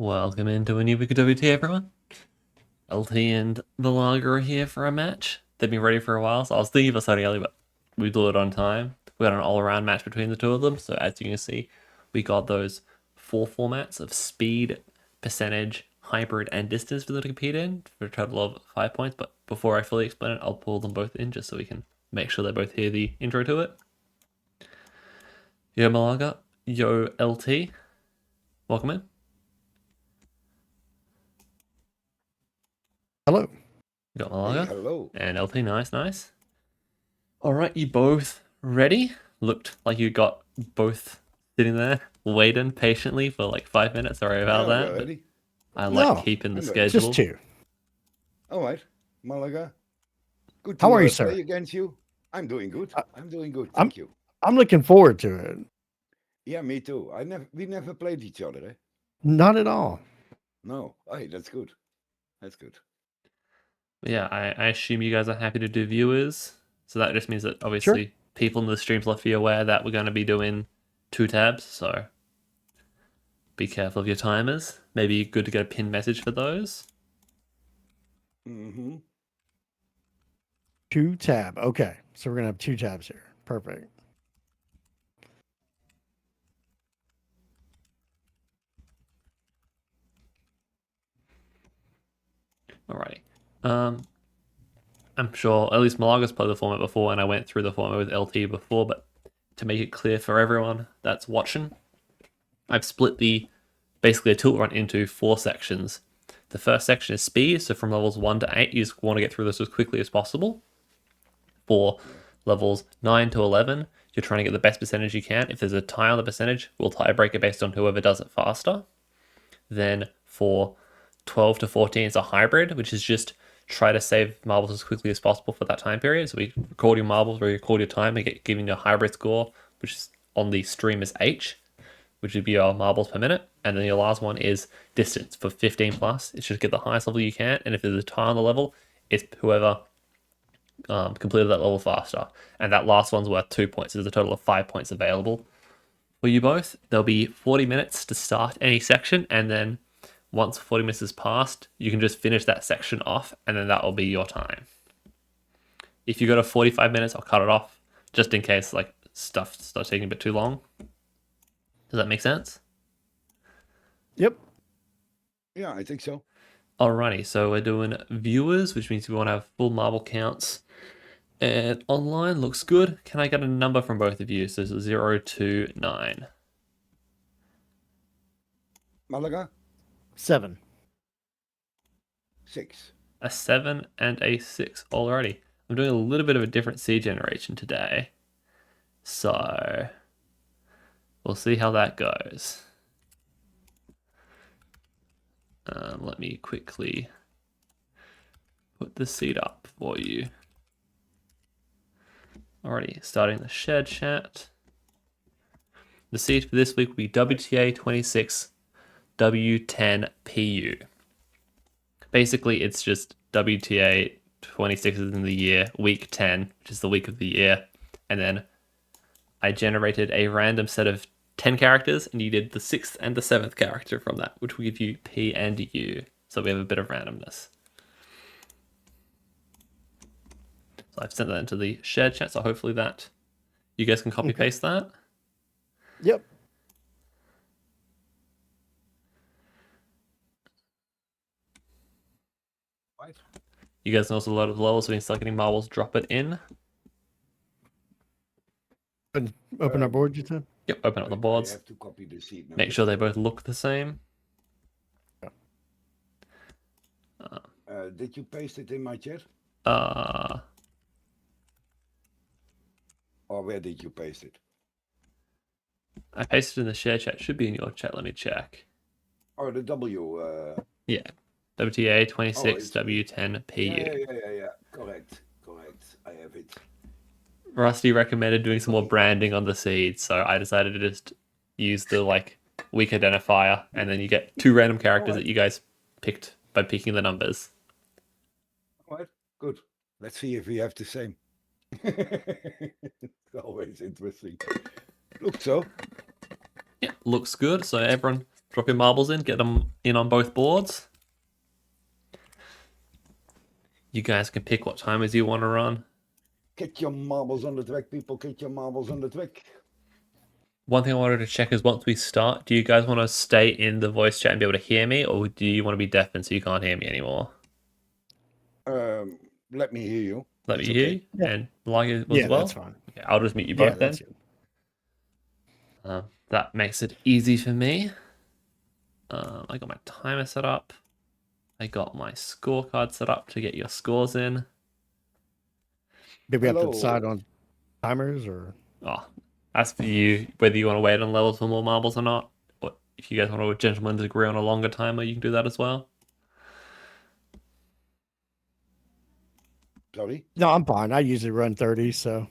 Welcome into a new week of WTA, everyone. LT and the Lager are here for a match. They've been ready for a while, so I was thinking of starting early, but we do it on time. We got an all-around match between the two of them, so as you can see, we got those 4 formats of speed, percentage, hybrid, and distance for them to compete in for a total of 5 points. But before I fully explain it, I'll pull them both in just so we can make sure they both hear the intro to it. Yo Malaga, yo LT, welcome in. Hello. You got Malaga. Hey, hello. And LT, nice. Alright, you both ready? Looked like you got both sitting there, waiting patiently for like 5 minutes. Sorry about that. But Ready? I like No, keeping the I'm ready. schedule. Just two. All right, Malaga. Good. How to, are you, play sir? against you. I'm doing good. I'm doing good. I'm- Thank you. I'm looking forward to it. Yeah, me too. We never played each other, eh? Not at all. No. Hey, that's good. That's good. But yeah, I assume you guys are happy to do viewers. So that just means that obviously people in the streams will be aware that we're going to be doing 2 tabs. So be careful of your timers. Maybe good to get a pinned message for those. Mm-hmm. 2 tab. Okay. So we're going to have 2 tabs here. Perfect. Alrighty. I'm sure at least Malaga's played the format before, and I went through the format with LT before, but to make it clear for everyone that's watching, I've split basically a tilt run into 4 sections. The first section is speed, so from levels 1 to 8, you just want to get through this as quickly as possible. For levels 9 to 11, you're trying to get the best percentage you can. If there's a tie on the percentage, we'll tie break it based on whoever does it faster. Then for 12 to 14, it's a hybrid, which is just try to save marbles as quickly as possible for that time period. So we record your marbles, we record your time, and get giving you a hybrid score, which is on the stream is H, which would be your marbles per minute. And then your last one is distance for 15 plus. It's just get the highest level you can. And if there's a tie on the level, it's whoever completed that level faster. And that last one's worth 2 points. There's a total of 5 points available for you both. There'll be 40 minutes to start any section, and then once 40 minutes is passed, you can just finish that section off, and then that will be your time. If you go to 45 minutes, I'll cut it off, just in case like stuff starts taking a bit too long. Does that make sense? Yep. Yeah, I think so. Alrighty, so we're doing viewers, which means we want to have full marble counts. And online looks good. Can I get a number from both of you? So 0 to 9. Malaga, 7. 6. A 7 and a 6 already. I'm doing a little bit of a different seed generation today. So we'll see how that goes. Let me quickly put the seed up for you. Alrighty, starting the shared chat. The seed for this week will be WTA26w10 Basically, it's just WTA 26 is in the year, week 10, which is the week of the year. And then I generated a random set of 10 characters, and you did the 6th and the 7th character from that, which will give you P and U. So we have a bit of randomness. So I've sent that into the shared chat, so hopefully that you guys can copy paste that. Yep. Right. You guys know a lot of levels, so we can start getting marbles, drop it in. Open our board, you said? Yep, open up the I boards. have to copy the seat. Make sure they both look the same. Did you paste it in my chat? Uh, Or where did you paste it? I pasted in the share chat. Should be in your chat. Let me check. Oh, the W. Yeah. WTA26W10PU. Yeah. Correct. I have it. Rusty recommended doing some more branding on the seed, so I decided to just use the weak identifier, and then you get 2 random characters that you guys picked by picking the numbers. All right. Good. Let's see if we have the same. It's always interesting. Looks so. Yeah, looks good. So everyone Drop your marbles in, get them in on both boards. You guys can pick what timers you want to run. Get your marbles on the track, people. Get your marbles on the track. One thing I wanted to check is once we start, do you guys want to stay in the voice chat and be able to hear me, or do you want to be deafened so you can't hear me anymore? Let me hear you. Let me That's hear okay. you, Yeah. and like it as Yeah, well. that's fine. Okay, I'll just mute you Yeah, both then. that's good. That makes it easy for me. I got my timer set up. I got my scorecard set up to get your scores in. Did we have to Hello. decide on timers or? Oh, that's for you, whether you want to wait on levels for more marbles or not. Or if you guys want to gentlemen agree on a longer timer, you can do that as well. Sorry. No, I'm fine. I usually run 30, so.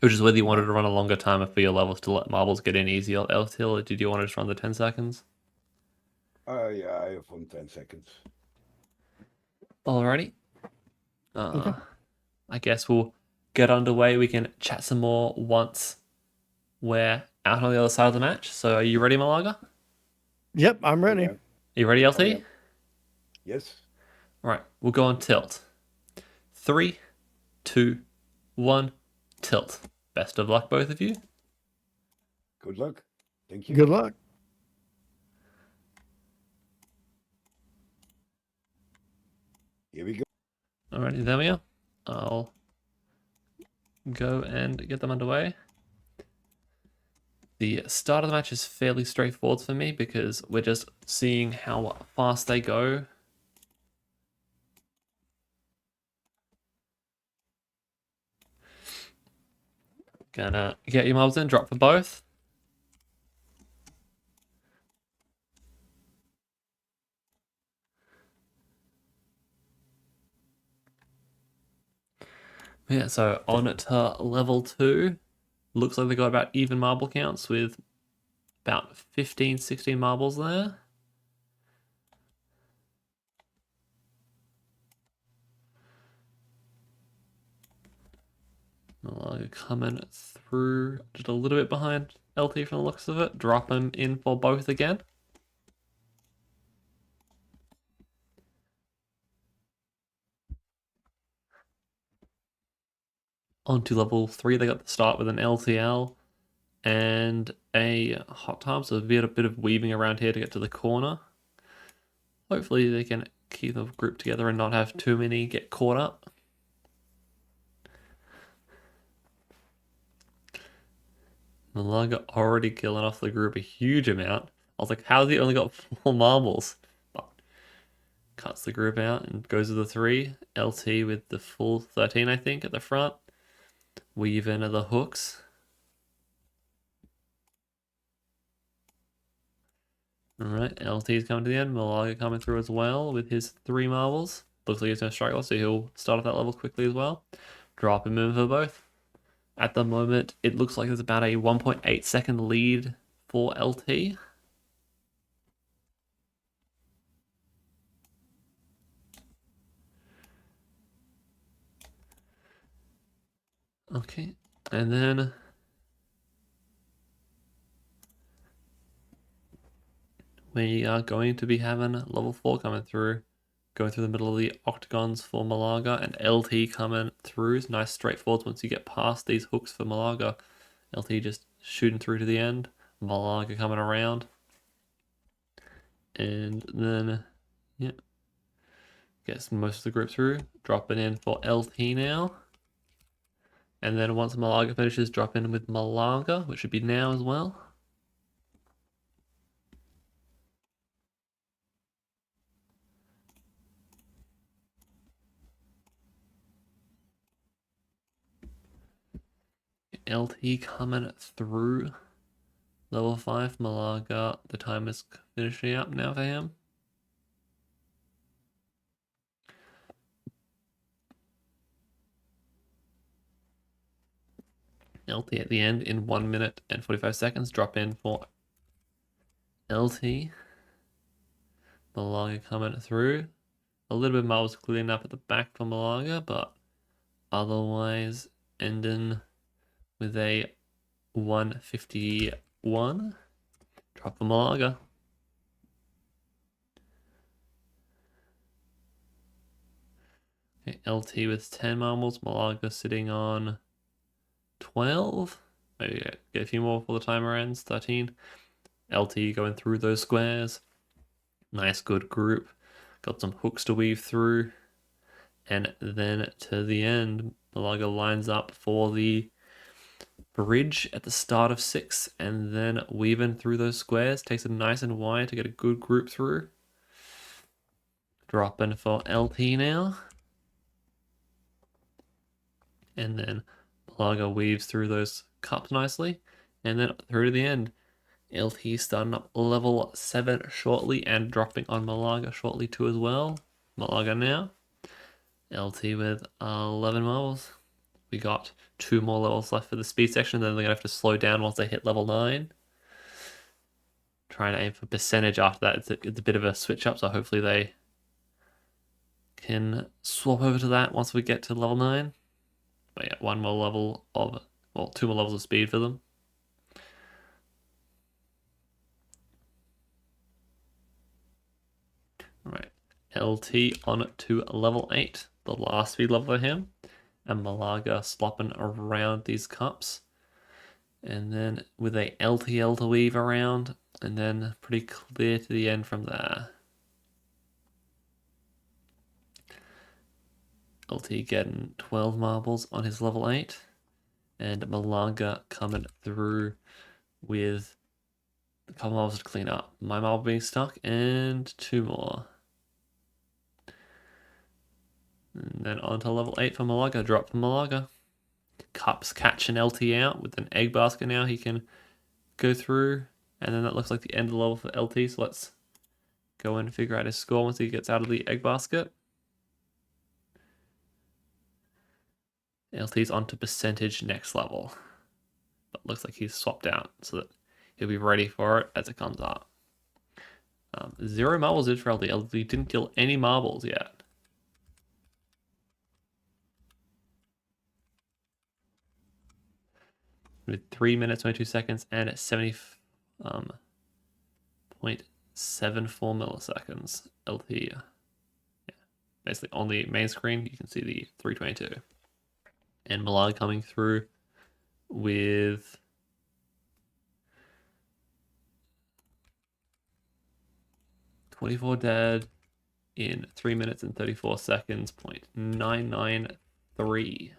Which is whether you wanted to run a longer timer for your levels to let marbles get in easier, LTL, or did you want to just run the 10 seconds? Yeah, I have on 10 seconds. Alrighty. Okay. I guess we'll get underway. We can chat some more once we're out on the other side of the match. So are you ready, Malaga? Yep, I'm ready. Yeah. Are you ready, LT? Oh, yeah. Yes. All right, we'll go on tilt. 3, 2, 1, tilt. Best of luck, both of you. Good luck. Thank you. Good luck. Here we go. Alrighty, there we are. I'll go and get them underway. The start of the match is fairly straightforward for me because we're just seeing how fast they go. Gonna get your mobs in, drop for both. Yeah, so on to level 2. Looks like they got about even marble counts with about 15, 16 marbles there. Malaga coming through just a little bit behind LT from the looks of it. Drop him in for both again. On to level 3, they got the start with an LTL and a hot time, so a bit of weaving around here to get to the corner. Hopefully they can keep the group together and not have too many get caught up. Malaga already killing off the group a huge amount. I was like, how's he only got 4 marbles? But cuts the group out and goes to the 3. LT with the full 13, I think, at the front. Weave into the hooks. Alright, LT's coming to the end. Malaga coming through as well with his 3 marbles. Looks like he's going to struggle, so he'll start at that level quickly as well. Drop him in for both. At the moment, it looks like there's about a 1.8 second lead for LT. Okay, and then we are going to be having level 4 coming through. Going through the middle of the octagons for Malaga, and LT coming through. It's nice straightforward once you get past these hooks for Malaga. LT just shooting through to the end. Malaga coming around. And then, yeah, gets most of the group through. Dropping in for LT now. And then once Malaga finishes, drop in with Malaga, which should be now as well. LT coming through. Level 5, Malaga. The time is finishing up now for him. LT at the end in 1 minute and 45 seconds. Drop in for LT. Malaga coming through. A little bit of marbles cleaning up at the back for Malaga, but otherwise ending with a 151. Drop for Malaga. Okay, LT with 10 marbles, Malaga sitting on 12. Maybe get a few more before the timer ends, 13. LT going through those squares. Nice, good group. Got some hooks to weave through. And then to the end, Malaga lines up for the bridge at the start of 6, and then weaving through those squares. Takes it nice and wide to get a good group through. Drop in for LT now. And then Malaga weaves through those cups nicely. And then through to the end. LT starting up level 7 shortly and dropping on Malaga shortly too as well. Malaga now. LT with 11 marbles. We got 2 more levels left for the speed section, then they're going to have to slow down once they hit level 9. Trying to aim for percentage after that. It's a bit of a switch up, so hopefully they can swap over to that once we get to level 9. But yeah, 1 more level of, well, 2 more levels of speed for them. Alright, LT on to level 8, the last speed level for him. And Malaga slopping around these cups. And then with a LTL to weave around, and then pretty clear to the end from there. LT getting 12 marbles on his level 8. And Malaga coming through with a couple marbles to clean up. My marble being stuck, and 2 more. And then on to level 8 for Malaga. Drop for Malaga. Cups catching LT out with an egg basket now. He can go through. And then that looks like the end of the level for LT. So let's go and figure out his score once he gets out of the egg basket. LT's onto percentage next level. But looks like he's swapped out so that he'll be ready for it as it comes up. 0 marbles in for LT. LT didn't kill any marbles yet. With 3 minutes, 22 seconds, and 70.74 milliseconds. LT, yeah. Basically on the main screen, you can see the 322. And Malaga coming through with .24 dead in 3 minutes and 34 seconds, .993.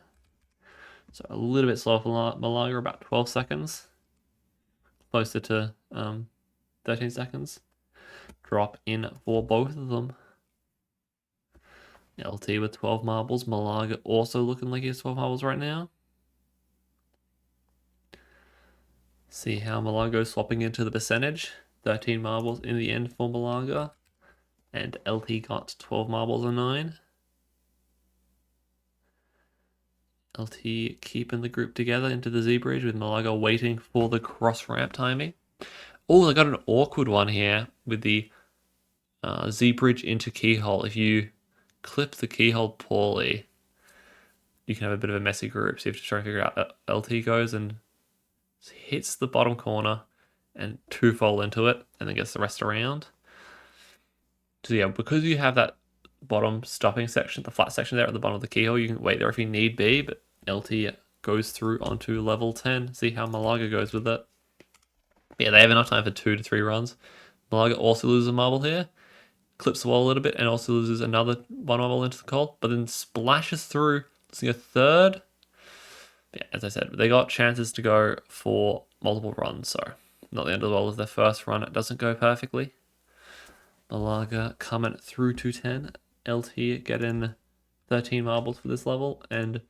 So a little bit slower for Malaga, about 12 seconds. Closer to 13 seconds. Drop in for both of them. LT with 12 marbles. Malaga also looking like he has 12 marbles right now. See how Malaga is swapping into the percentage. 13 marbles in the end for Malaga. And LT got 12 marbles and 9. LT keeping the group together into the Z bridge with Malaga waiting for the cross ramp timing. Oh, I got an awkward one here with the Z bridge into keyhole. If you clip the keyhole poorly, you can have a bit of a messy group. So you have to try and figure out that LT goes and hits the bottom corner and 2 fall into it and then gets the rest around. So yeah, because you have that bottom stopping section, the flat section there at the bottom of the keyhole, you can wait there if you need be, but LT goes through onto level 10. See how Malaga goes with it. Yeah, they have enough time for 2 to 3 runs. Malaga also loses a marble here, clips the wall a little bit, and also loses another 1 marble into the coal, but then splashes through, losing a third. Yeah, as I said, they got chances to go for multiple runs, so not the end of the world with their first run. It doesn't go perfectly. Malaga coming through to 10. LT getting 13 marbles for this level, and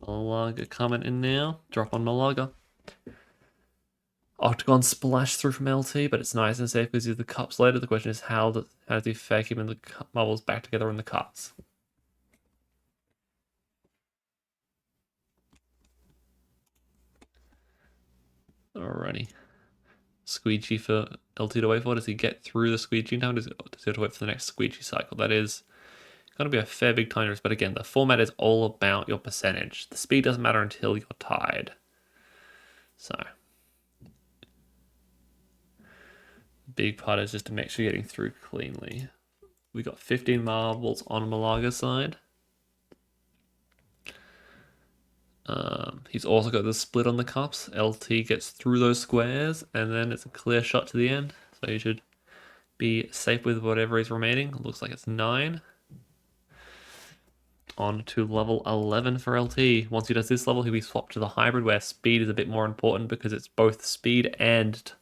Malaga coming in now. Drop on Malaga. Octagon splash through from LT, but it's nice and safe because he's the cups later. The question is how does he fake him and the marbles back together in the cups? Alrighty. Squeegee for LT to wait for. Does he get through the squeegee time? Does he have to wait for the next squeegee cycle? That is going to be a fair big time difference. But again, the format is all about your percentage. The speed doesn't matter until you're tied. So the big part is just to make sure you're getting through cleanly. We got 15 marbles on Malaga's side. He's also got the split on the cups. LT gets through those squares, and then it's a clear shot to the end. So you should be safe with whatever is remaining. Looks like it's 9. On to level 11 for LT. Once he does this level, he'll be swapped to the hybrid, where speed is a bit more important because it's both speed and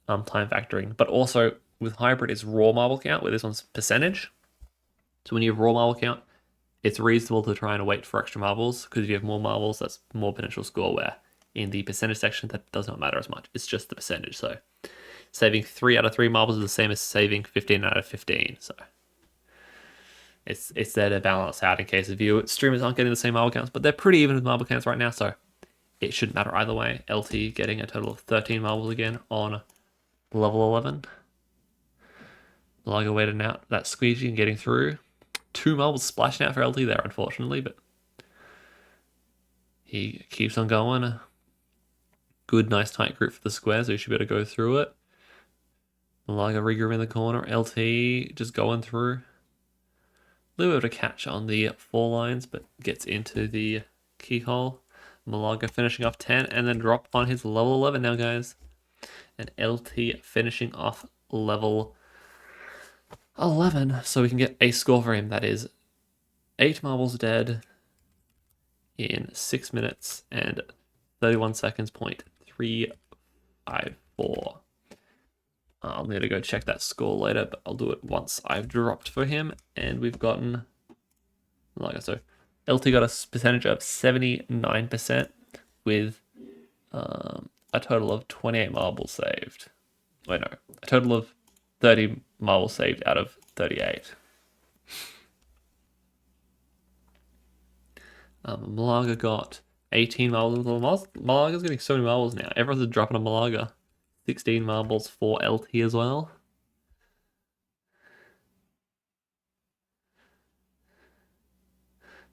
time factoring. But also with hybrid, it's raw marble count, where this one's percentage. So when you have raw marble count, it's reasonable to try and wait for extra marbles, because if you have more marbles, that's more potential score, where in the percentage section, that does not matter as much. It's just the percentage. So saving 3 out of 3 marbles is the same as saving 15 out of 15. So it's there to balance out in case of you streamers aren't getting the same marble counts, but they're pretty even with marble counts right now, so it shouldn't matter either way. LT getting a total of 13 marbles again on level 11. Malaga waiting out that squeegee and getting through. 2 marbles splashing out for LT there, unfortunately, but he keeps on going. Good, nice tight group for the square, so you should be able to go through it. Malaga regroup in the corner. LT just going through. A little bit of a catch on the 4 lines, but gets into the keyhole. Malaga finishing off 10, and then drop on his level 11 now, guys. And LT finishing off level 11, so we can get a score for him. That is 8 marbles dead in 6 minutes and 31 seconds, 0.354. I'm going to go check that score later, but I'll do it once I've dropped for him. And we've gotten, like I said, LT got a percentage of 79% with a total of 28 marbles saved. Wait, no, a total of 30 marbles saved out of 38. Malaga got 18 marbles. Malaga's getting so many marbles now. Everyone's dropping a Malaga. 16 marbles for LT as well.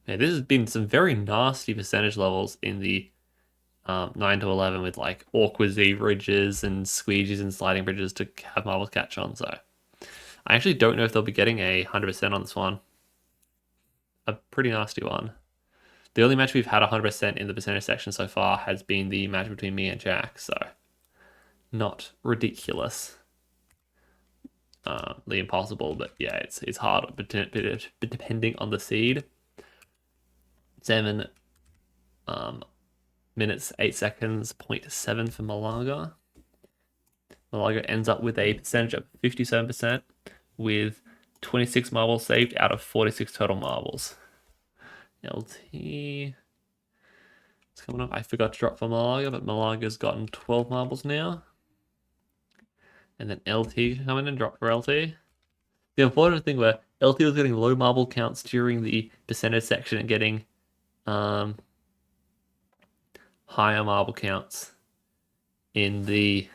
Man, this has been some very nasty percentage levels in the 9 to 11 with like awkward Z bridges and squeegees and sliding bridges to have marbles catch on. So I actually don't know if they'll be getting a 100% on this one. A pretty nasty one. The only match we've had 100% in the percentage section so far has been the match between me and Jack. So not ridiculous. The impossible, but yeah, it's hard, but depending on the seed. 7 minutes 8 seconds 0.7 for Malaga. Malaga ends up with a percentage of 57% with 26 marbles saved out of 46 total marbles. LT, it's coming up. I forgot to drop for Malaga, but Malaga's gotten 12 marbles now. And then LT coming and drop for LT. The unfortunate thing where LT was getting low marble counts during the percentage section and getting higher marble counts in the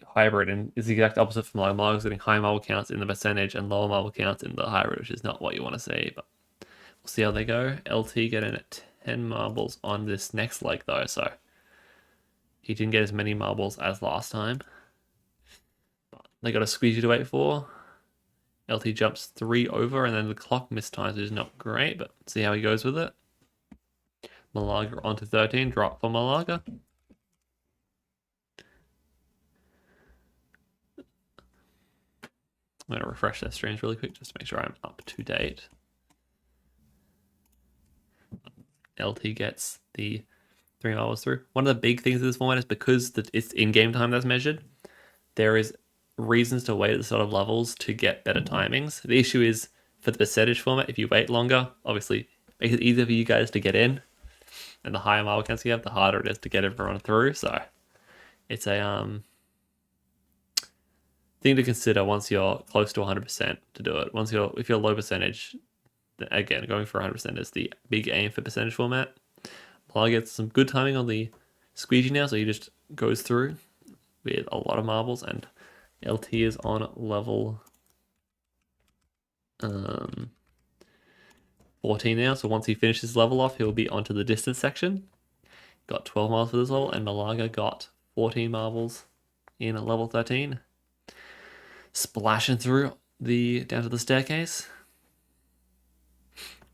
hybrid, and is the exact opposite from like Malaga's getting high marble counts in the percentage and lower marble counts in the hybrid, which is not what you want to see, but we'll see how they go. LT getting at 10 marbles on this next leg though, so he didn't get as many marbles as last time. But they got a squeegee to wait for. LT jumps 3 over, and then the clock mistimes, which is not great, but see how he goes with it. Malaga onto 13, drop for Malaga. I'm going to refresh their streams really quick just to make sure I'm up to date. LT gets the 3 marbles through. One of the big things of this format is because it's in game time that's measured, there is reasons to wait at the sort of levels to get better timings. The issue is for the percentage format, if you wait longer, obviously it makes it easier for you guys to get in, and the higher marble counts you have, the harder it is to get everyone through. So it's a thing to consider once you're close to 100% to do it. If you're low percentage, again, going for 100% is the big aim for percentage format. Malaga gets some good timing on the squeegee now, so he just goes through with a lot of marbles, and LT is on level 14 now, so once he finishes level off, he'll be onto the distance section. Got 12 marbles for this level, and Malaga got 14 marbles in level 13. Splashing through down to the staircase.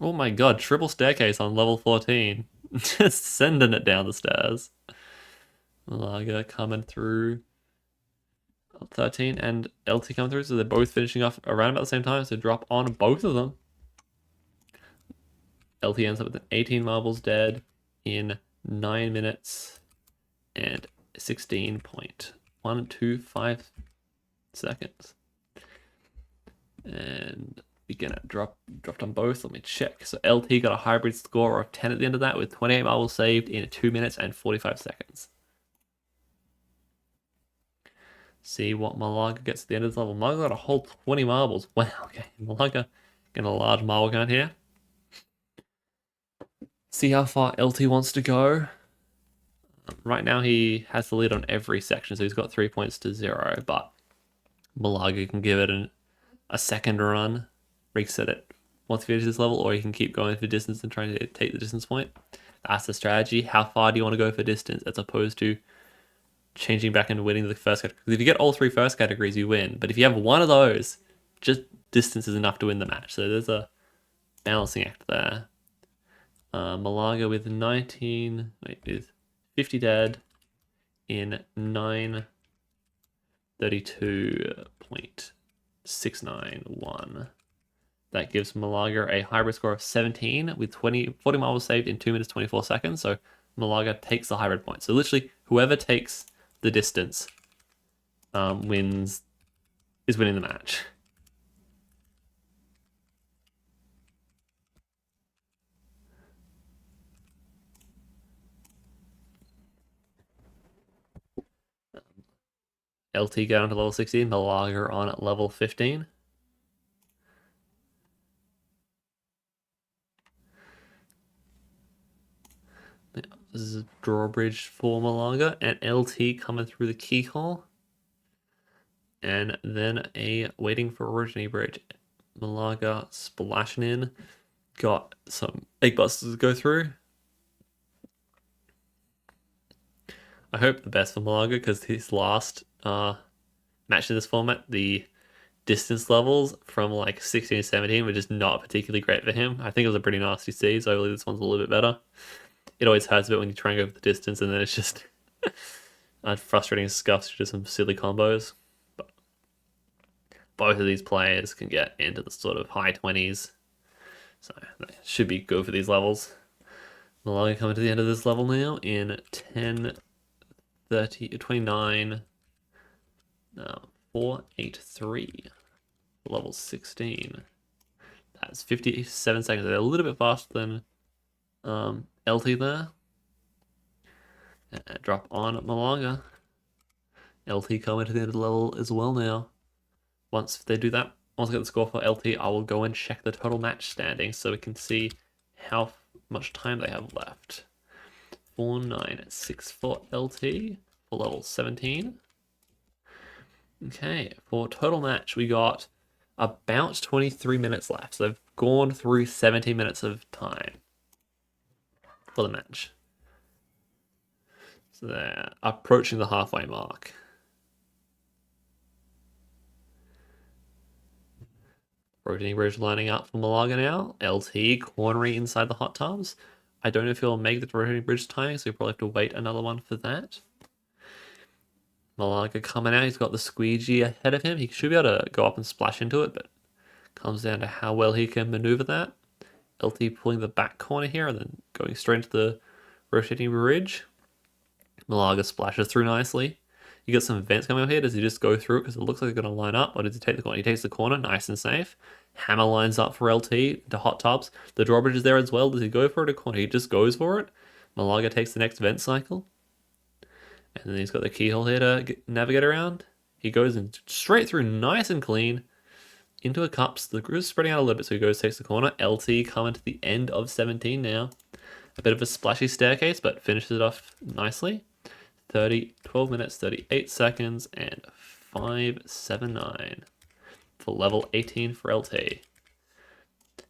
Oh my god, triple staircase on level 14. Just sending it down the stairs. Malaga coming through 13 and LT coming through, so they're both finishing off around about the same time, so drop on both of them. LT ends up with an 18 marbles dead in 9 minutes and 16.125 seconds. And beginner dropped on both. Let me check. So LT got a hybrid score of 10 at the end of that with 28 marbles saved in 2 minutes and 45 seconds. See what Malaga gets at the end of this level. Malaga got a whole 20 marbles. Wow, okay. Malaga getting a large marble count here. See how far LT wants to go. Right now he has the lead on every section, so he's got 3 points to 0, but Malaga can give it a second run, reset it once he finishes this level, or he can keep going for distance and trying to take the distance point. That's the strategy. How far do you want to go for distance as opposed to changing back and winning the first category? Because if you get all 3 first categories, you win. But if you have one of those, just distance is enough to win the match. So there's a balancing act there. Malaga with 50 dead in 9:32.691. That gives Malaga a hybrid score of 17 with 40 marbles saved in 2 minutes 24 seconds. So Malaga takes the hybrid point. So literally, whoever takes the distance is winning the match. LT down to level 16, Malaga on at level 15. This is a drawbridge for Malaga, and LT coming through the keyhole. And then a waiting for originating bridge. Malaga splashing in. Got some egg busters to go through. I hope the best for Malaga, because his last match in this format, the distance levels from like 16 to 17 were just not particularly great for him. I think it was a pretty nasty seed, so hopefully this one's a little bit better. It always hurts a bit when you try and go for the distance and then it's just frustrating scuffs to just some silly combos. But both of these players can get into the sort of high 20s, so they should be good for these levels. Malaga coming to the end of this level now in 29. 483. Level 16. That's 57 seconds. They're a little bit faster than LT there. Drop on Malaga. LT coming to the end of the level as well now. Once they do that, once I get the score for LT, I will go and check the total match standings so we can see how much time they have left. 4964 for LT for level 17. Okay, for total match, we got about 23 minutes left. So they've gone through 17 minutes of time for the match. So they're approaching the halfway mark. Rotating bridge lining up for Malaga now. LT cornering inside the hot tubs. I don't know if he'll make the rotating bridge timing, so you'll probably have to wait another one for that. Malaga coming out, he's got the squeegee ahead of him. He should be able to go up and splash into it, but comes down to how well he can maneuver that. LT pulling the back corner here and then going straight into the rotating bridge. Malaga splashes through nicely. You get some vents coming up here. Does he just go through it because it looks like they're going to line up? Or does he take the corner? He takes the corner, nice and safe. Hammer lines up for LT to hot tubs. The drawbridge is there as well. Does he go for it or corner? He just goes for it. Malaga takes the next vent cycle. And then he's got the keyhole here to navigate around. He goes in straight through nice and clean into a cups. The groove's spreading out a little bit, so he goes, takes the corner. LT coming to the end of 17 now. A bit of a splashy staircase, but finishes it off nicely. 12 minutes, 38 seconds, and 579 for level 18 for LT.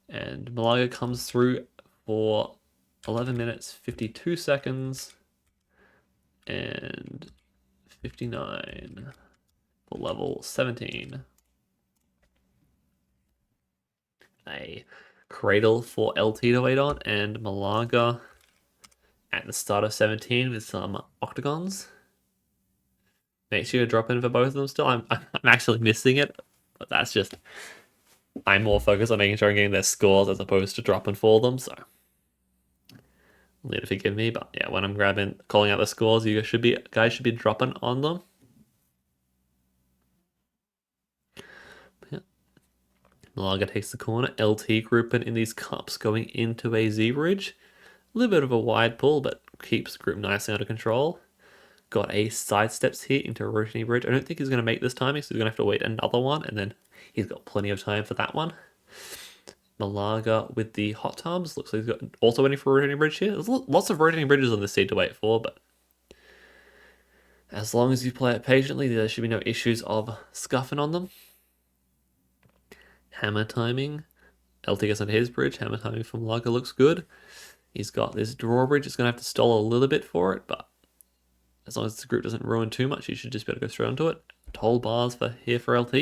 And Malaga comes through for 11 minutes, 52 seconds, and 59 for level 17. a Cradle for LT to wait on, and Malaga at the start of 17 with some octagons. Make sure you drop in for both of them still. I'm actually missing it, but that's just, I'm more focused on making sure I'm getting their scores as opposed to dropping for them, so you'll need to forgive me. But yeah, when I'm calling out the scores, you guys should be dropping on them. Yeah. Malaga takes the corner. LT grouping in these cups going into a Z bridge. A little bit of a wide pull, but keeps the group nicely under control. Got a sidesteps here into a rotating bridge. I don't think he's going to make this timing, so he's going to have to wait another one, and then he's got plenty of time for that one. Malaga with the hot tubs. Looks like he's got also waiting for a rotating bridge here. There's lots of rotating bridges on this seed to wait for, but as long as you play it patiently, there should be no issues of scuffing on them. Hammer timing. LT gets on his bridge. Hammer timing from Malaga looks good. He's got this drawbridge. It's going to have to stall a little bit for it, but as long as the group doesn't ruin too much, you should just be able to go straight onto it. Toll bars for LT.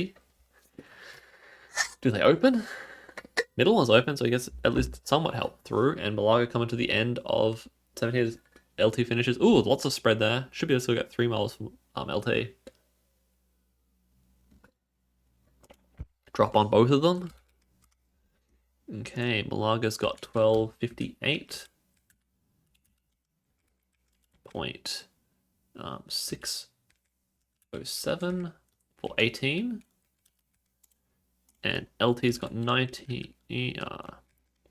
Do they open? Middle one's open, so I guess at least somewhat help through. And Malaga coming to the end of 17 LT finishes. Ooh, lots of spread there. Should be able to get 3 miles from LT. Drop on both of them. Okay, Malaga's got 1258.607 for 18. And LT's got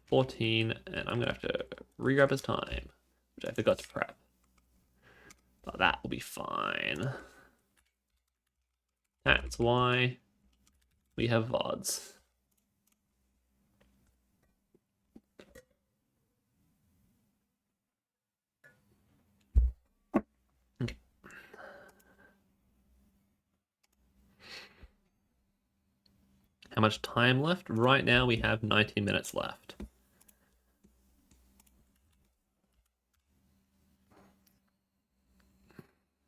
14, and I'm gonna have to re-grab his time, which I forgot to prep. But that will be fine. That's why we have VODs. Okay. How much time left? Right now we have 19 minutes left.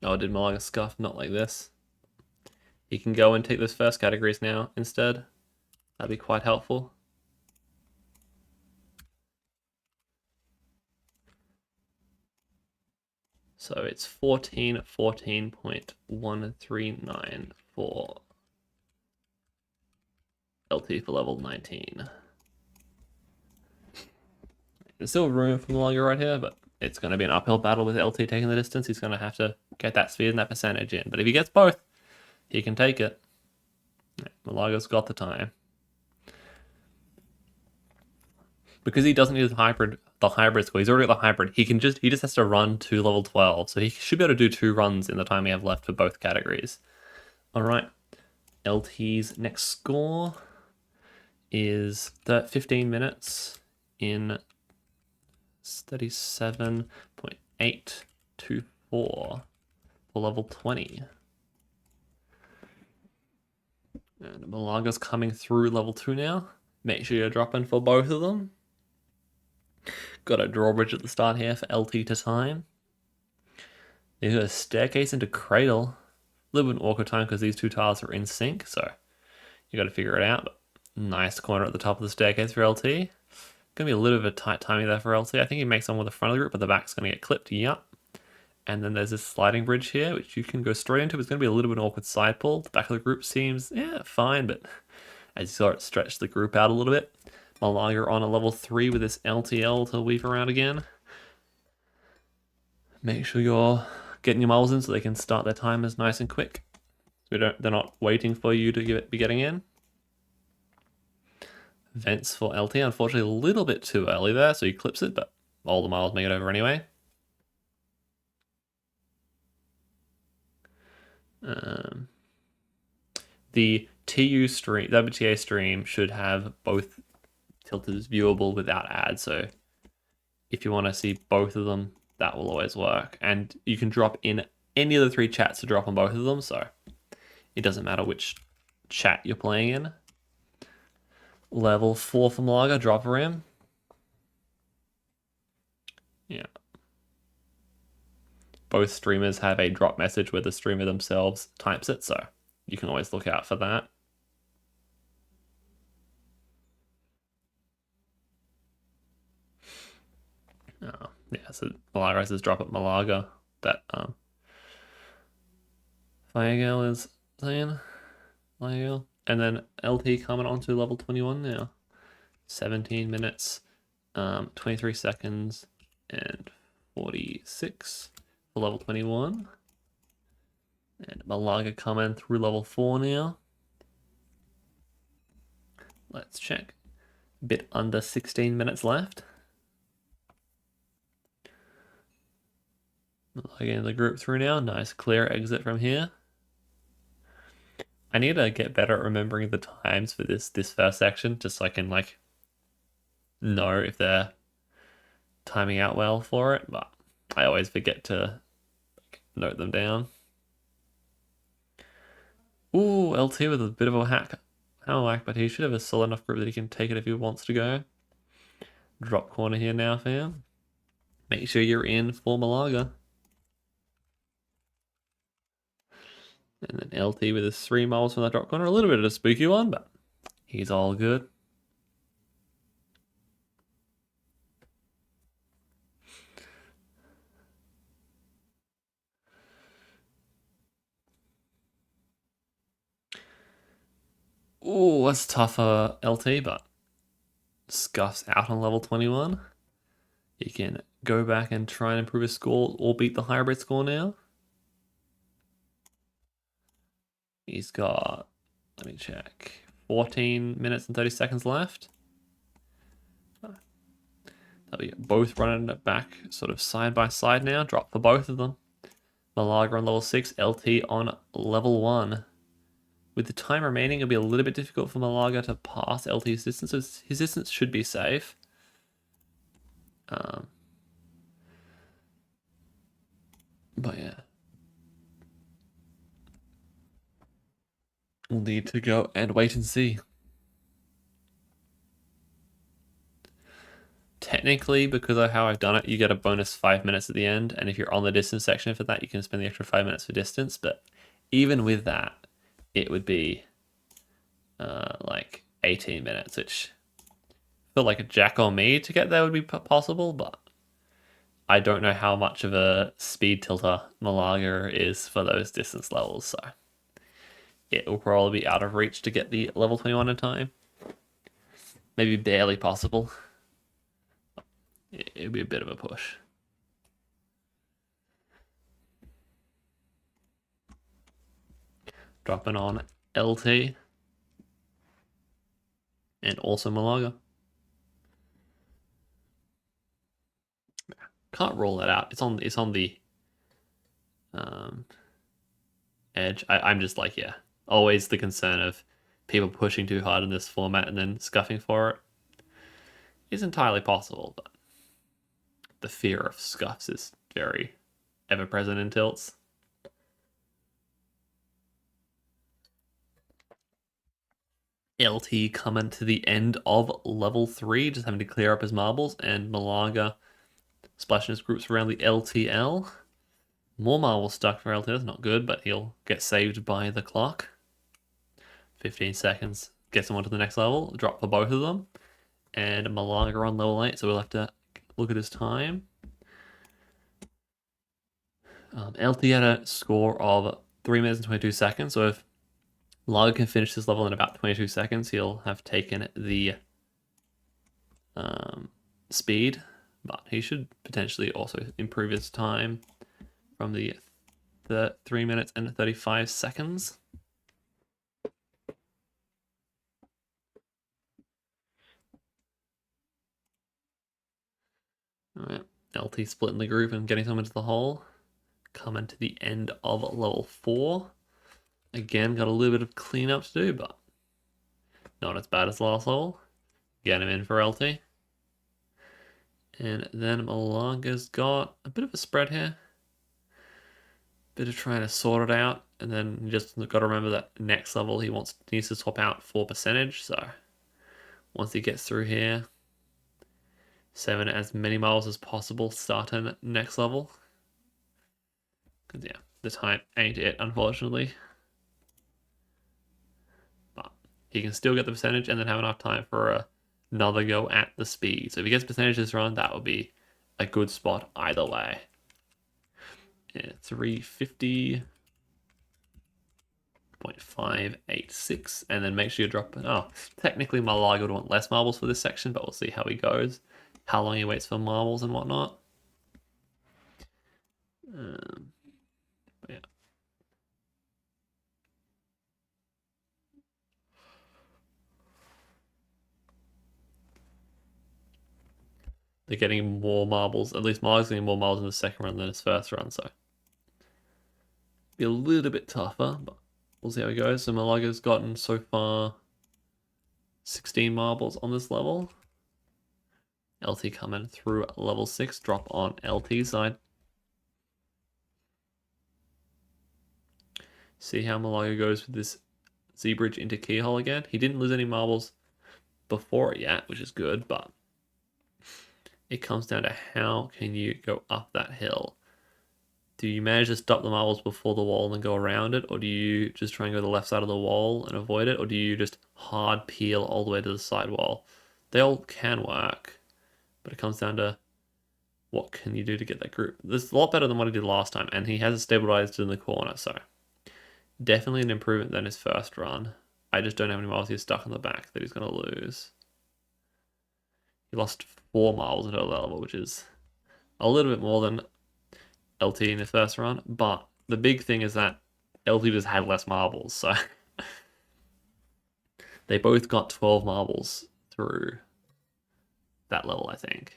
Oh, did Malaga scuff? Not like this. He can go and take those first categories now instead. That'd be quite helpful. So it's 14.139 for LT for level 19. There's still room for Malaga right here, but it's going to be an uphill battle with LT taking the distance. He's going to have to get that speed and that percentage in. But if he gets both, he can take it. Malaga's got the time. Because he doesn't need the hybrid score, he's already got the hybrid. He just has to run to level 12. So he should be able to do 2 runs in the time we have left for both categories. All right. LT's next score is 15 minutes in 37.824 for level 20. And Malaga's coming through level 2 now. Make sure you're dropping for both of them. Got a drawbridge at the start here for LT to time. There's a staircase into Cradle. A little bit of an awkward time because these 2 tiles are in sync, so you got to figure it out. But nice corner at the top of the staircase for LT. Gonna be a little bit of a tight timing there for LT. I think he makes one with the front of the group, but the back's gonna get clipped. Yup. And then there's this sliding bridge here, which you can go straight into. It's gonna be a little bit of an awkward side pull. The back of the group seems, fine, but as you saw, it stretched the group out a little bit. Malaga on a level 3 with this LTL to weave around again. Make sure you're getting your miles in so they can start their timers nice and quick. They're not waiting for you to be getting in. Vents for LT, unfortunately a little bit too early there, so he clips it, but all the miles make it over anyway. The WTA stream should have both tilters viewable without ads, so if you want to see both of them, that will always work. And you can drop in any of the 3 chats to drop on both of them, so it doesn't matter which chat you're playing in. Level 4 for Malaga, drop ram. Yeah. Both streamers have a drop message where the streamer themselves types it, so you can always look out for that. Oh, yeah, so Malaga has drop at Malaga that Fire Girl is saying. Fire Girl. And then LT coming on to level 21 now. 17 minutes, 23 seconds, and 46 for level 21. And Malaga coming through level 4 now. Let's check. A bit under 16 minutes left. Again, the group through now. Nice clear exit from here. I need to get better at remembering the times for this first section, just so I can like know if they're timing out well for it. But I always forget to note them down. Ooh, LT with a bit of a hack. How whack, but he should have a solid enough group that he can take it if he wants to go. Drop corner here now, fam. Make sure you're in for Malaga. And then LT with his 3 miles from that drop corner. A little bit of a spooky one, but he's all good. Ooh, that's tougher LT, but Scuff's out on level 21. He can go back and try and improve his score or beat the hybrid score now. He's got, let me check, 14 minutes and 30 seconds left. They'll be both running it back sort of side by side now. Drop for both of them. Malaga on level 6, LT on level 1. With the time remaining, it'll be a little bit difficult for Malaga to pass LT's distance. So his distance should be safe. But yeah. We'll need to go and wait and see. Technically, because of how I've done it, you get a bonus 5 minutes at the end. And if you're on the distance section for that, you can spend the extra 5 minutes for distance. But even with that, it would be like 18 minutes, which feel like a jack on me to get there would be possible, but I don't know how much of a speed tilter Malaga is for those distance levels, so it will probably be out of reach to get the level 21 in time. Maybe barely possible. It would be a bit of a push. Dropping on LT and also Malaga. Can't roll that out. It's on the edge. I'm just like, yeah, always the concern of people pushing too hard in this format and then scuffing for it is entirely possible, but the fear of scuffs is very ever present in tilts. LT coming to the end of level 3, just having to clear up his marbles, and Malaga splashing his groups around the LTL. More marbles stuck for LT, that's not good, but he'll get saved by the clock. 15 seconds, gets him on to the next level, drop for both of them. And Malaga on level 8, so we'll have to look at his time. LT had a score of 3 minutes and 22 seconds, so if Malaga can finish this level in about 22 seconds, he'll have taken the speed, but he should potentially also improve his time from the 3 minutes and 35 seconds. All right, LT splitting the group and getting someone into the hole. Coming to the end of level 4. Again, got a little bit of cleanup to do, but not as bad as last level. Get him in for LT. And then Malaga's got a bit of a spread here. Bit of trying to sort it out, and then you just got to remember that next level he needs to swap out for percentage. So once he gets through here, 7 as many miles as possible starting next level. Because yeah, the time ain't it, unfortunately. But he can still get the percentage and then have enough time for another go at the speed. So if he gets percentage this run, that would be a good spot either way. Yeah, 350.586, and then make sure you drop it. Oh, technically Malaga would want less marbles for this section, but we'll see how he goes, how long he waits for marbles and whatnot. Yeah. They're getting more marbles. At least Malaga's getting more marbles in the second run than his first run, so be a little bit tougher, but we'll see how it goes. So Malaga's gotten so far 16 marbles on this level. LT coming through level 6, drop on LT side. See how Malaga goes with this Z-bridge into keyhole again. He didn't lose any marbles before it yet, which is good, but it comes down to how can you go up that hill. Do you manage to stop the marbles before the wall and then go around it, or do you just try and go to the left side of the wall and avoid it, or do you just hard peel all the way to the side wall? They all can work, but it comes down to what can you do to get that group. This is a lot better than what he did last time, and he has stabilized in the corner, so definitely an improvement than his first run. I just don't have any marbles he's stuck on the back that he's going to lose. He lost 4 marbles at that level, which is a little bit more than LT in his first run, but the big thing is that LT just had less marbles, so they both got 12 marbles through that level, I think.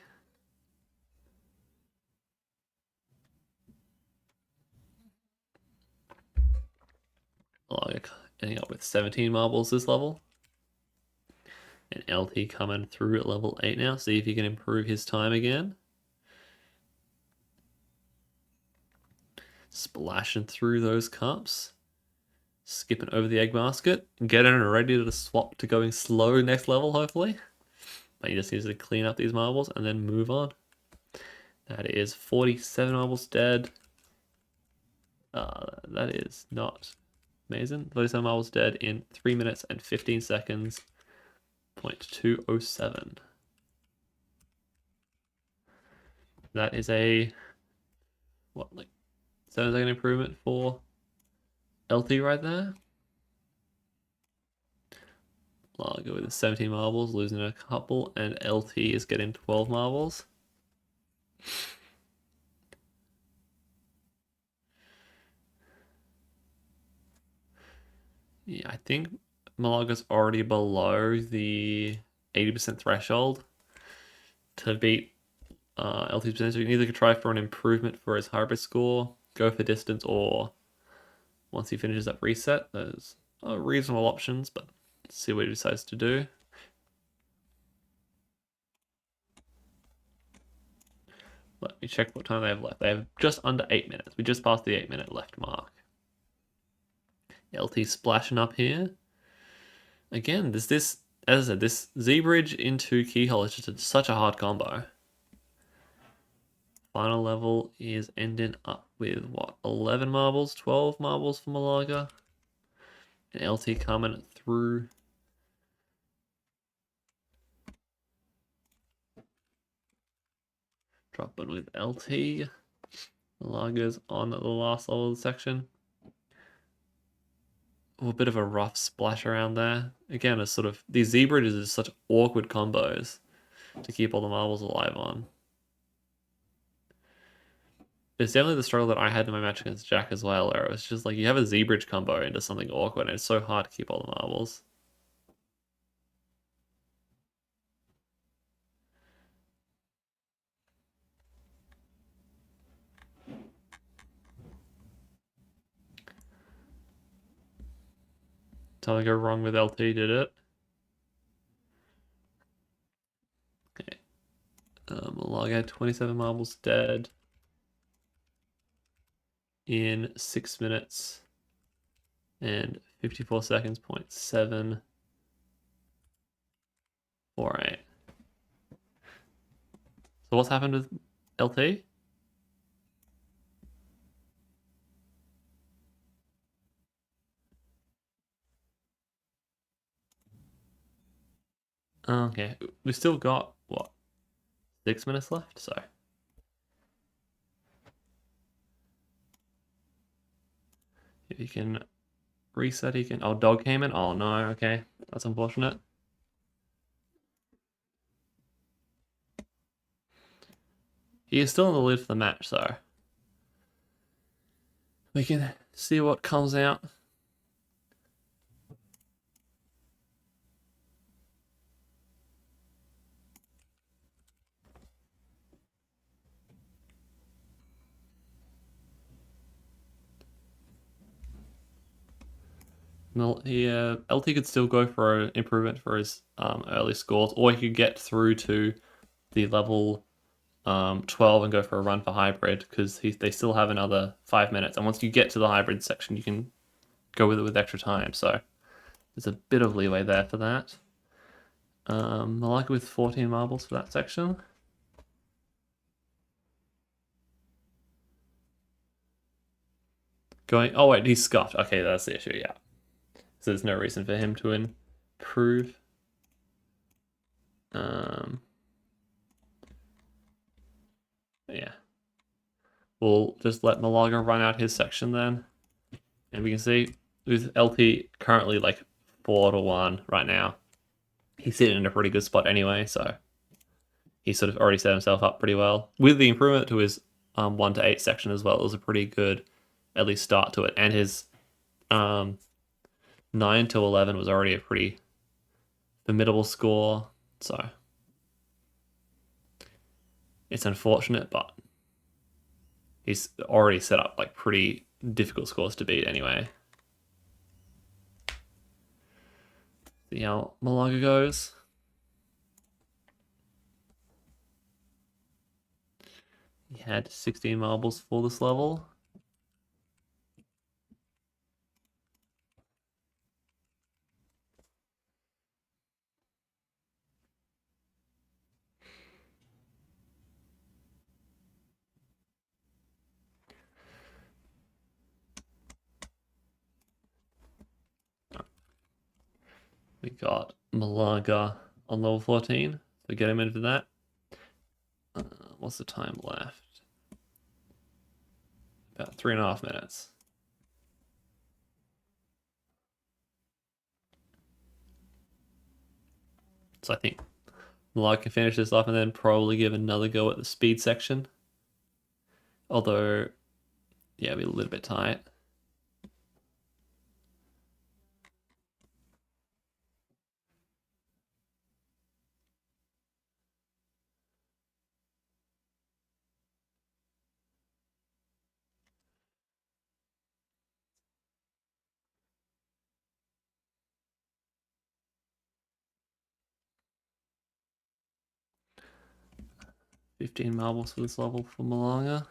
Like ending up with 17 marbles this level. And LT coming through at level 8 now. See if he can improve his time again. Splashing through those cups. Skipping over the egg basket. Getting ready to swap to going slow next level, hopefully. But he just needs to clean up these marbles and then move on. That is 47 marbles dead. That is not amazing. 47 marbles dead in 3 minutes and 15 seconds. 0.207. That is a, what, like 7-second improvement for LT right there. I'll go with 17 marbles, losing a couple, and LT is getting 12 marbles. Yeah, I think Malaga's already below the 80% threshold to beat LT's percentage. So you can either try for an improvement for his hybrid score, go for distance, or once he finishes that reset, there's reasonable options, but let's see what he decides to do. Let me check what time they have left. They have just under 8 minutes. We just passed the 8-minute left mark. LT splashing up here. Again, as I said, this Z-bridge into keyhole is just such a hard combo. Final level is ending up with, what, 11 marbles, 12 marbles for Malaga. And LT coming through. Dropping with LT. Malaga's on the last level of the section. A bit of a rough splash around there. Again, it's sort of, these Z-bridges are such awkward combos to keep all the marbles alive on. It's definitely the struggle that I had in my match against Jack as well, where it was just like you have a Z-bridge combo into something awkward, and it's so hard to keep all the marbles. Something go wrong with LT, did it? Okay. Malaga 27 marbles dead in 6 minutes and 54 seconds, 0.748. So what's happened with LT? Okay, we've still got, what, 6 minutes left? So If he can reset, he can... Oh, dog came in? Oh, no, okay. That's unfortunate. He is still in the lead for the match, so we can see what comes out. LT could still go for an improvement for his early scores, or he could get through to the level 12 and go for a run for hybrid, because they still have another 5 minutes. And once you get to the hybrid section, you can go with it with extra time. So there's a bit of leeway there for that. Malaga with 14 marbles for that section. Oh wait, he's scuffed. Okay, that's the issue, yeah. So there's no reason for him to improve. Yeah. We'll just let Malaga run out his section then. And we can see with LT currently like 4-1 right now. He's sitting in a pretty good spot anyway, so he's sort of already set himself up pretty well. With the improvement to his 1 to 8 section as well, it was a pretty good at least start to it. And his 9 to 11 was already a pretty formidable score, so it's unfortunate, but he's already set up like pretty difficult scores to beat anyway. See how Malaga goes. He had 16 marbles for this level. We got Malaga on level 14, so get him into that. What's the time left? About 3.5 minutes. So I think Malaga can finish this off and then probably give another go at the speed section. Although, yeah, it'll be a little bit tight. $15 marbles for this level for Malaga.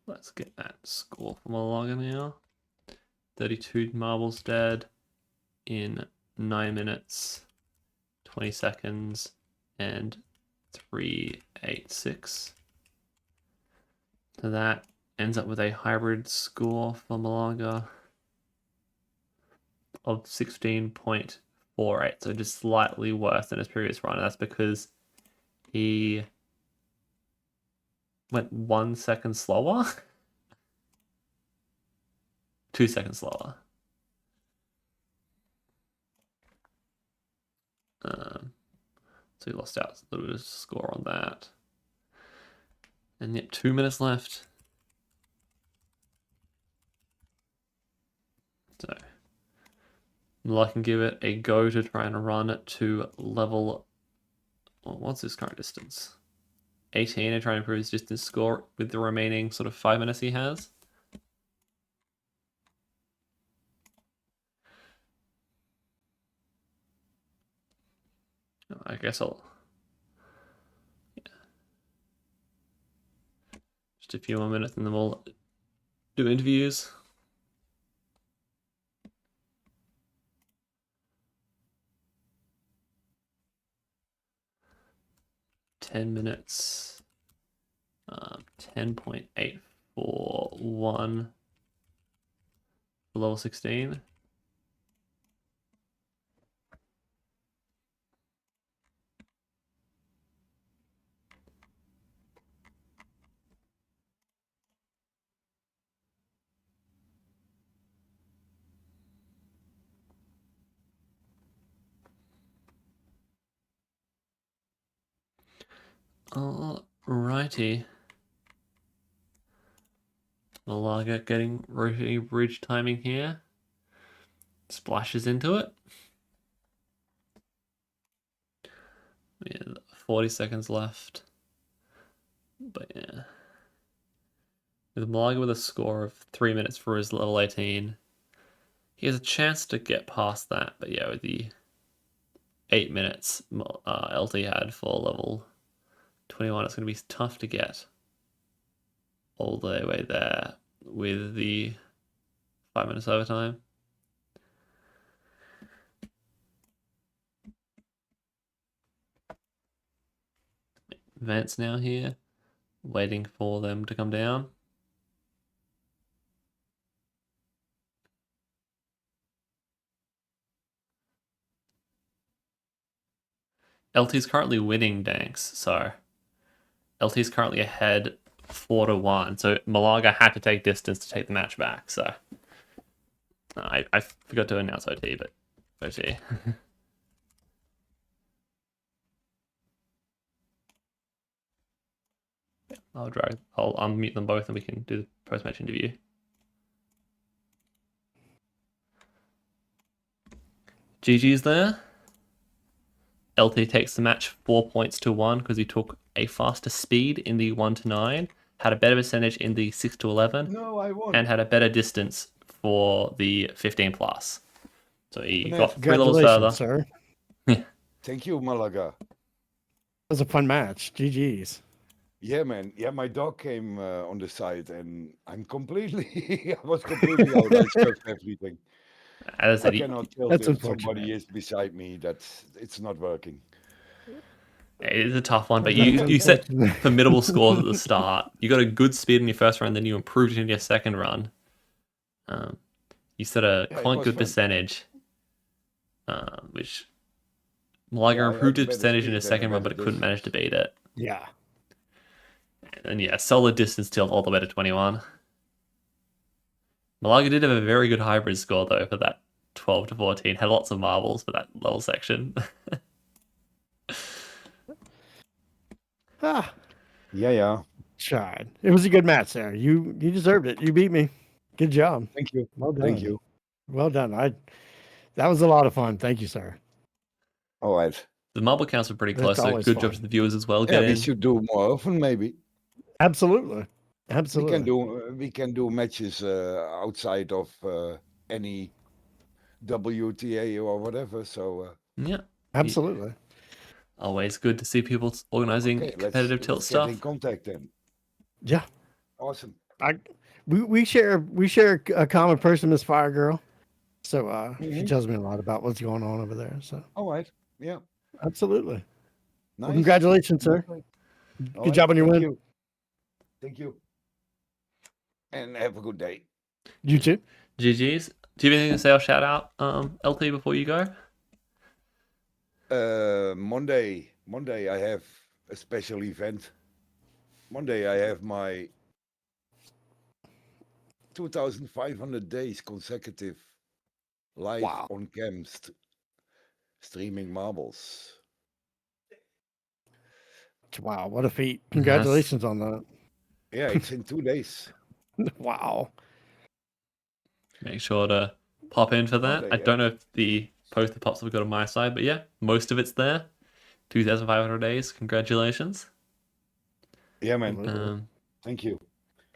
Let's get that score for Malaga now. 32 marbles dead in 9 minutes, 20 seconds, and 386. So that ends up with a hybrid score for Malaga of 16.48, so just slightly worse than his previous run. And that's because he went 1 second slower. 2 seconds slower. So he lost out a little bit of score on that. And yet 2 minutes left. So I can give it a go to try and run it to level... Well, what's his current distance? 18, and try and improve his distance score with the remaining sort of 5 minutes he has. I guess I'll... Yeah. Just a few more minutes and then we'll do interviews. $10 minutes. 10.841 for level 16. Alrighty. Malaga getting rotary bridge timing here. Splashes into it. Yeah, 40 seconds left. But yeah. With Malaga with a score of 3 minutes for his level 18, he has a chance to get past that. But yeah, with the 8 minutes LT had for level 21, it's going to be tough to get all the way there with the 5 minutes overtime. Vance now here, waiting for them to come down. LT's currently winning Danks, so LT's currently ahead 4-1. So Malaga had to take distance to take the match back. So I forgot to announce OT, but OT. I'll unmute them both and we can do the post-match interview. GG's there. LT takes the match 4 points to 1 because he took a faster speed in the 1-9, had a better percentage in the 6-11, No, I won. and had a better distance for the 15+. So he Nice. got 3 levels further. Sir. Thank you, Malaga. It was a fun match. GG's. Yeah, man. Yeah, my dog came on the side, and I'm completely. I was completely out. I scuffed everything. As I I said, cannot tell That's if somebody unfortunate. is beside me. It's not working. it is a tough one, but That's you set unfortunate. formidable scores at the start. You got a good speed in your first run, then you improved it in your second run. You set a Yeah, it quite was good fun. percentage, which Malaga Yeah, I had improved a his better percentage in speed his and a second run, but better it couldn't manage to distance. beat it. Yeah. And yeah, solid distance tilt all the way to 21. Malaga did have a very good hybrid score though for that 12 to 14. Had lots of marbles for that level section. Ah, Yeah. tried. It was a good match there. You deserved it. You beat me. Good job. Thank you. Well done. Thank you. Well done. That was a lot of fun. Thank you, sir. All right. The marble counts were pretty That's close, so always good job fun. to the viewers as well. Yeah, we Getting should do more often, maybe. Absolutely. Absolutely. We can do matches outside of any WTA or whatever. So yeah, Absolutely. always good to see people organizing okay, competitive tilt let's get in stuff. contact then. Yeah. Awesome. We share a common person, Miss Fire Girl. So she Mhm. tells me a lot about what's going on over there. So All right. Yeah. absolutely. Nice. Well, congratulations, sir. Okay. All Good right, job on your thank win. you. Thank you. And have a good day. You too. GG's. Do you have anything to say or shout out, LT, before you go? Monday I have a special event. Monday I have my 2,500 days consecutive live Wow. on cam streaming marbles. Wow, what a feat. Congratulations on that. Yeah, it's in 2 days. Wow. Make sure to pop in for that. Monday, I yeah. don't know if the poster pops have got on my side, but yeah, most of it's there. 2,500 days. Congratulations. Yeah, man. Absolutely. Thank you.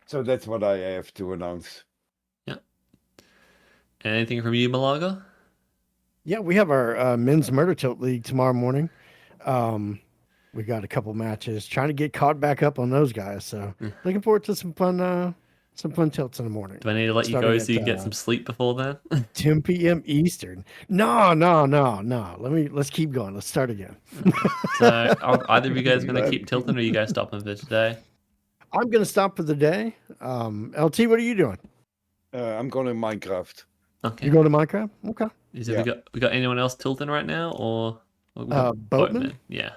So that's what I have to announce. Yeah. Anything from you, Malaga? Yeah, we have our men's murder tilt league tomorrow morning. We got a couple matches. Trying to get caught back up on those guys. So looking forward to some fun tilts in the morning. Do I need to let you Starting go so you at, can get some sleep before then? 10 p.m. Eastern. No. Let's keep going. Let's start again. So are either of you guys going to keep tilting, or are you guys stopping for today? I'm gonna stop for the day. LT, what are you doing? I'm going to Minecraft. Okay. You going to Minecraft? Okay. We got anyone else tilting right now, or we got Boatman? Yeah.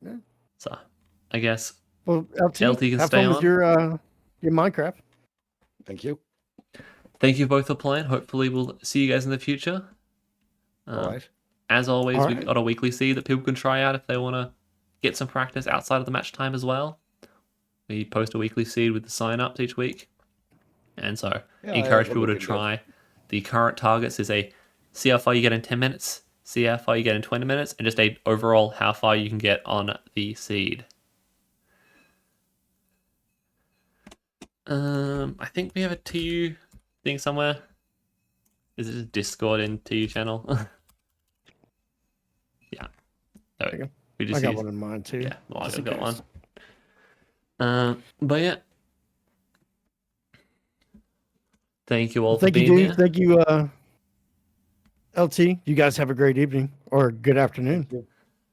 Yeah. So I guess Well, LT, LT can have stay fun on. with your Minecraft. Thank you. Thank you both for playing. Hopefully we'll see you guys in the future. All right. As always, All we've right. got a weekly seed that people can try out if they want to get some practice outside of the match time as well. We post a weekly seed with the sign-ups each week. And so Yeah, I encourage have a people to look into that. try. The current targets is a see how far you get in 10 minutes, see how far you get in 20 minutes, and just a overall how far you can get on the seed. I think we have a TU thing somewhere. Is it a Discord in TU channel? Yeah. No, we just I got use, one in mind too. yeah, well, just I've in got case. one. But yeah. Thank you all for Thank you, being dude. here. Thank you, LT. You guys have a great evening or good afternoon. Thank you.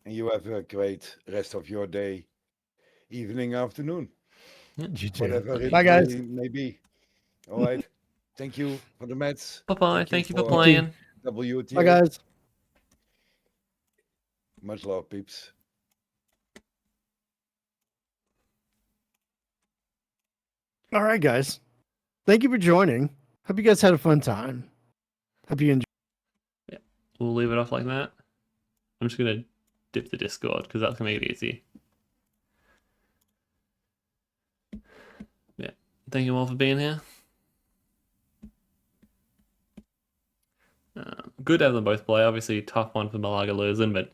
And you have a great rest of your day, evening, afternoon, You too. whatever it Bye, guys. may be. All right. Thank you for the Mets. Bye-bye. Thank you for You playing. WTA. Bye, guys. Much love, peeps. All right, guys. Thank you for joining. Hope you guys had a fun time. Hope you enjoyed. We'll leave it off like that. I'm just going to dip the Discord because that's going to make it easy. Yeah. Thank you all for being here. Good to have them both play. Obviously, tough one for Malaga74, but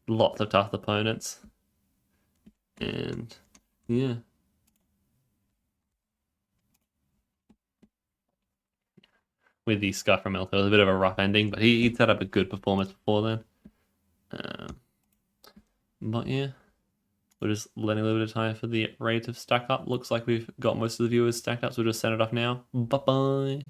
lots of tough opponents. And yeah. With the scuff from Elko, it was a bit of a rough ending, but he set up a good performance before then. But yeah, we're just letting a little bit of time for the rate of stack up. Looks like we've got most of the viewers stacked up, so we'll just send it off now. Bye-bye.